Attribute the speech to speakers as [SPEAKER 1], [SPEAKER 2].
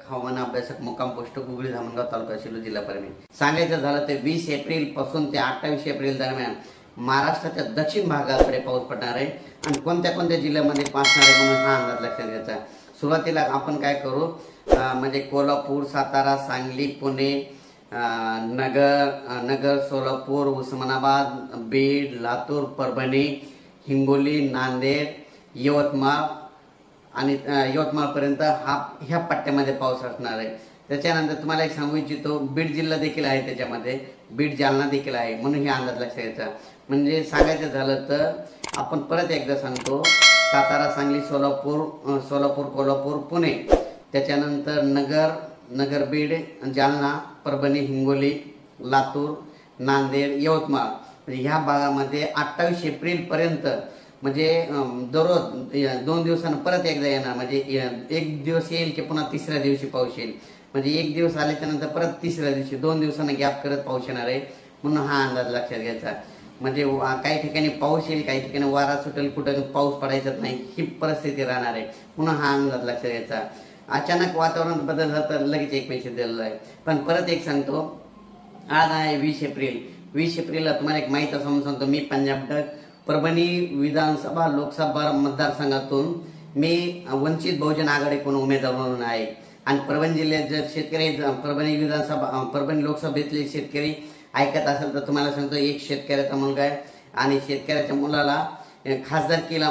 [SPEAKER 1] हवामान अभ्यासक मुक्काम पोस्ट गुगळी धामणगाव तालुका शिरूर जिल्हा परभणी। सांगायचं झालं तर 20 एप्रिल पासून ते 28 एप्रिल दरम्यान महाराष्ट्राच्या दक्षिण भागाकडे पाऊस पडणार आहे आणि कोणत्या कोणत्या जिल्ह्यामध्ये पासणार आहे म्हणून हा अंदाज लक्षात घ्यायचा। सुरुवातीला आपण काय करू म्हणजे कोल्हापूर, सातारा, सांगली, पुणे, नगर, सोलापूर, उस्मानाबाद, बीड, लातूर, परभणी, हिंगोली, नांदेड, यवतमाळ आणि यवतमाळपर्यंत ह्या पट्ट्यामध्ये पाऊस असणार आहे। त्याच्यानंतर तुम्हाला एक सांगू इच्छितो, बीड जिल्हा देखील आहे, त्याच्यामध्ये बीड, जालना देखील आहे, म्हणून हे अंदाज लक्षात घ्यायचा। म्हणजे सांगायचं झालं तर आपण परत एकदा सांगतो, सातारा, सांगली, सोलापूर, कोल्हापूर, पुणे, त्याच्यानंतर नगर, बीड, जालना, परभणी, हिंगोली, लातूर, नांदेड, यवतमाळ, म्हणजे ह्या भागामध्ये 28 एप्रिल पर्यंत म्हणजे दररोज 2 दिवसांना परत एकदा येणार। म्हणजे एक दिवस येईल की पुन्हा तिसऱ्या दिवशी पाऊस येईल, म्हणजे एक दिवस आल्याच्या नंतर परत तिसऱ्या दिवशी 2 दिवसांना गॅप करत पाऊस येणार आहे, म्हणून हा अंदाज लक्षात घ्यायचा। म्हणजे काही ठिकाणी पाऊस येईल, काही ठिकाणी वारा सुटेल, कुठं पाऊस पडायचाच नाही, ही परिस्थिती राहणार आहे, म्हणून हा अंदाज लक्षात घ्यायचा। अचानक वातावरण बदल झालं तर लगेच एक मेसेज दिलेला आहे। पण परत एक सांगतो, आज आहे 20 एप्रिल। 20 एप्रिलला तुम्हाला एक माहिती समजून सांगतो, मी पंजाब डक परभणी विधानसभा लोकसभा मतदारसंघातून मी वंचित बहुजन आघाडीकडून उमेदवार म्हणून आहे आणि परभणी जिल्ह्यात जर शेतकरी परभणी लोकसभेतले शेतकरी ऐकत असेल तर तुम्हाला सांगतो, एक शेतकऱ्याचा मुलगा आहे आणि शेतकऱ्याच्या मुलाला खासदारकीला